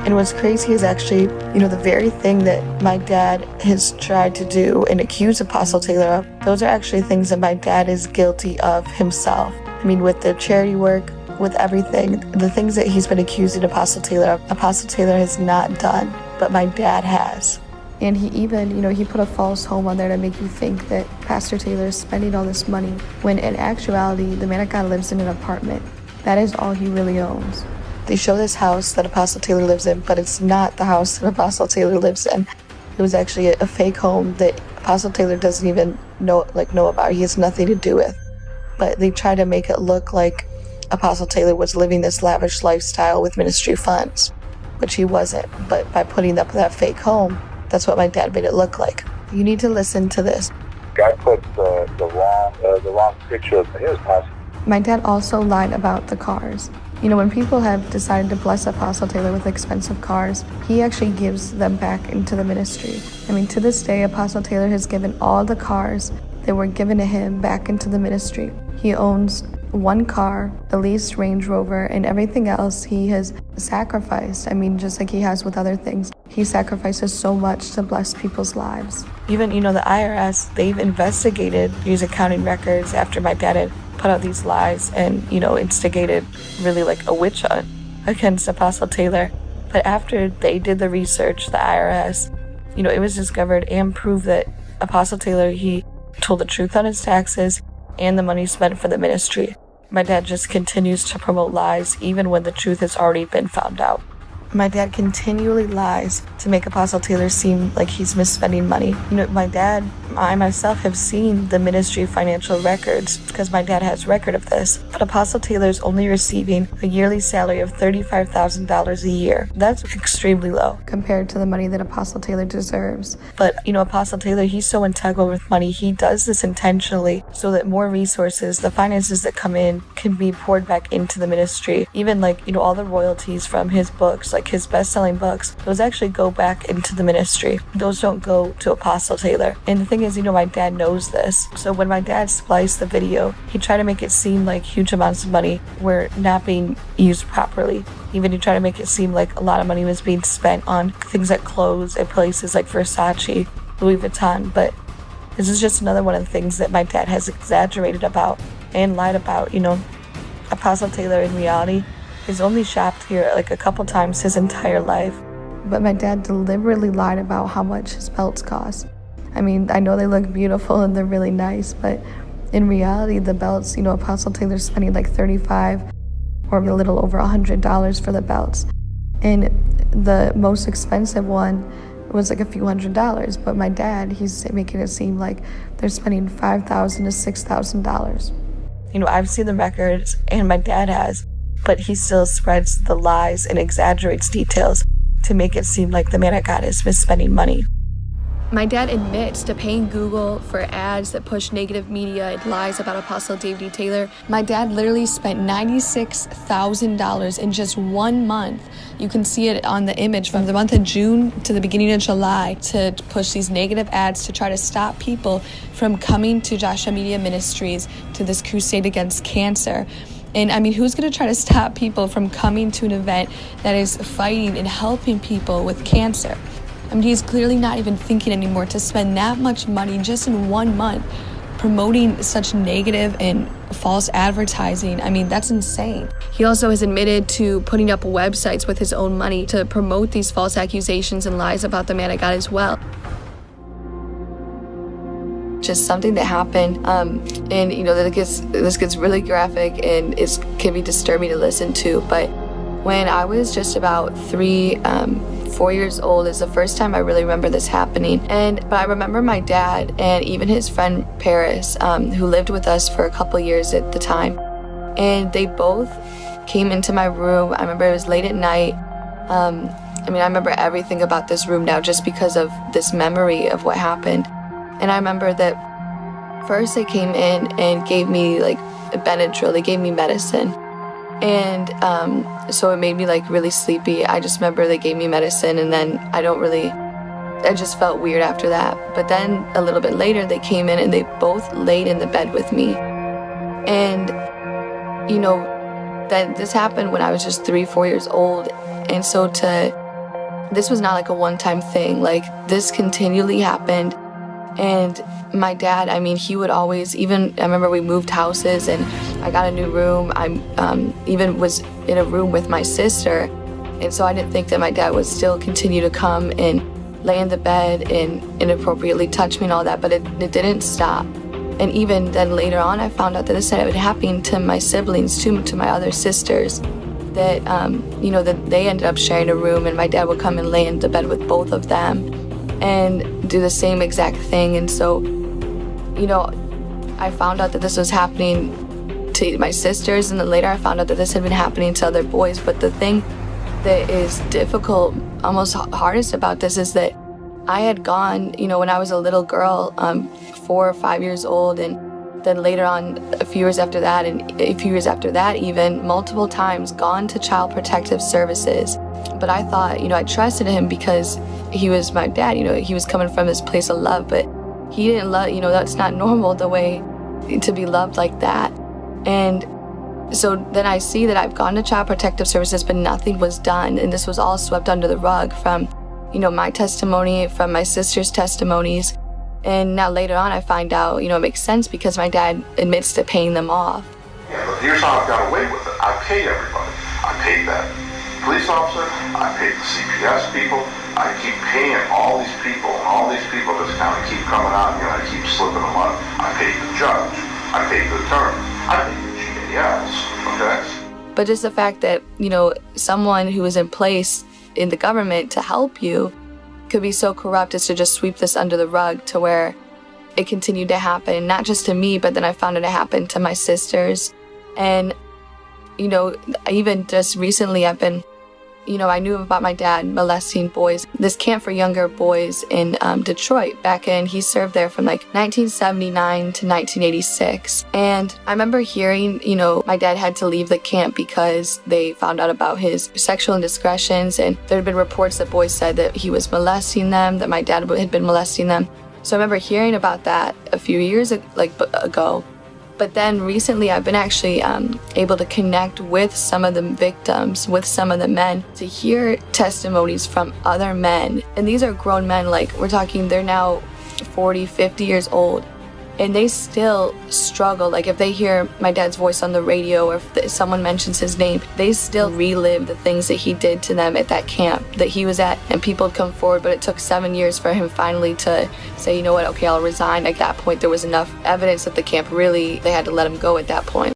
And what's crazy is actually, the very thing that my dad has tried to do and accuse Apostle Taylor of, those are actually things that my dad is guilty of himself. I mean, with the charity work, with everything, the things that he's been accusing Apostle Taylor of, Apostle Taylor has not done, but my dad has. And he even, he put a false home on there to make you think that Pastor Taylor is spending all this money, when in actuality, the man of God lives in an apartment. That is all he really owns. They show this house that Apostle Taylor lives in, but it's not the house that Apostle Taylor lives in. It was actually a fake home that Apostle Taylor doesn't even know about. He has nothing to do with. But they try to make it look like Apostle Taylor was living this lavish lifestyle with ministry funds, which he wasn't. But by putting up that fake home, that's what my dad made it look like. You need to listen to this. God put the wrong picture of his house. My dad also lied about the cars. When people have decided to bless Apostle Taylor with expensive cars, he actually gives them back into the ministry. To this day, Apostle Taylor has given all the cars that were given to him back into the ministry. He owns one car, a leased Range Rover, and everything else he has sacrificed. Just like he has with other things. He sacrifices so much to bless people's lives. Even, the IRS, they've investigated these accounting records after my dad had put out these lies and, instigated really like a witch hunt against Apostle Taylor. But after they did the research, the IRS, it was discovered and proved that Apostle Taylor, he told the truth on his taxes and the money spent for the ministry. My dad just continues to promote lies even when the truth has already been found out. My dad continually lies to make Apostle Taylor seem like he's misspending money. My dad, I myself have seen the ministry financial records because my dad has record of this. But Apostle Taylor's only receiving a yearly salary of $35,000 a year. That's extremely low compared to the money that Apostle Taylor deserves. But, Apostle Taylor, he's so integral with money. He does this intentionally so that more resources, the finances that come in, can be poured back into the ministry. Even all the royalties from his books, like his best-selling books, those actually go back into the ministry. Those don't go to Apostle Taylor. And the thing is, my dad knows this. So when my dad spliced the video, he tried to make it seem like huge amounts of money were not being used properly. Even he tried to make it seem like a lot of money was being spent on things like clothes at places like Versace, Louis Vuitton. But this is just another one of the things that my dad has exaggerated about and lied about. Apostle Taylor in reality has only shopped here a couple times his entire life. But my dad deliberately lied about how much his belts cost. I know they look beautiful and they're really nice, but in reality, the belts, Apostle Taylor's spending $35 or a little over $100 for the belts. And the most expensive one was a few $100s, but my dad, he's making it seem like they're spending $5,000 to $6,000. I've seen the records, and my dad has, but he still spreads the lies and exaggerates details to make it seem like the man of God is misspending money. My dad admits to paying Google for ads that push negative media and lies about Apostle David Taylor. My dad literally spent $96,000 in just 1 month. You can see it on the image from the month of June to the beginning of July to push these negative ads to try to stop people from coming to Joshua Media Ministries to this crusade against cancer. And who's going to try to stop people from coming to an event that is fighting and helping people with cancer? He's clearly not even thinking anymore to spend that much money just in 1 month promoting such negative and false advertising. That's insane. He also has admitted to putting up websites with his own money to promote these false accusations and lies about the man of God as well. Just something that happened, and this gets really graphic and it can be disturbing to listen to, but when I was just about 4 years old is the first time I really remember this happening. But I remember my dad and even his friend Paris, who lived with us for a couple years at the time, and they both came into my room. I remember it was late at night. I remember everything about this room now just because of this memory of what happened. And I remember that first they came in and gave me Benadryl. They gave me medicine. And so it made me really sleepy. I just remember they gave me medicine, and then I just felt weird after that. But then a little bit later they came in and they both laid in the bed with me. And that this happened when I was just 3-4 years old. And so to this was not like a one-time thing. Like, this continually happened. And my dad, I mean, he would always, even, I remember we moved houses and I got a new room. I even was in a room with my sister. And so I didn't think that my dad would still continue to come and lay in the bed and inappropriately touch me and all that, but it didn't stop. And even then later on, I found out that this had been happening to my siblings, to my other sisters, that, that they ended up sharing a room and my dad would come and lay in the bed with both of them and do the same exact thing. And so, I found out that this was happening to my sisters, and then later I found out that this had been happening to other boys. But the thing that is difficult, almost hardest about this, is that I had gone, when I was a little girl, 4 or 5 years old, and then later on, a few years after that, and a few years after that even, multiple times gone to Child Protective Services. But I thought, I trusted him because he was my dad, he was coming from this place of love, but he didn't love, that's not normal the way to be loved like that. And so then I see that I've gone to Child Protective Services, but nothing was done. And this was all swept under the rug from, my testimony, from my sister's testimonies. And now later on I find out, it makes sense because my dad admits to paying them off. Yeah, but here's how I've got away with it. I pay everybody. I paid that police officer, I paid the CPS people, I keep paying all these people, and all these people just kind of keep coming out, I keep slipping them up. I paid the judge, I paid the attorney, I paid the GALs, okay? But just the fact that, someone who is in place in the government to help you could be so corrupt as to just sweep this under the rug to where it continued to happen, not just to me, but then I found it happened to my sisters. And, even just recently I've been, I knew about my dad molesting boys. This camp for younger boys in Detroit back in, he served there from like 1979 to 1986. And I remember hearing, my dad had to leave the camp because they found out about his sexual indiscretions, and there had been reports that boys said that he was molesting them, that my dad had been molesting them. So I remember hearing about that a few years ago. But then recently I've been actually able to connect with some of the victims, with some of the men, to hear testimonies from other men. And these are grown men, like we're talking, they're now 40, 50 years old. And they still struggle. Like if they hear my dad's voice on the radio, or if someone mentions his name, they still relive the things that he did to them at that camp that he was at. And people would come forward, but it took 7 years for him finally to say, you know what, okay, I'll resign. At that point, there was enough evidence that the camp really, they had to let him go at that point.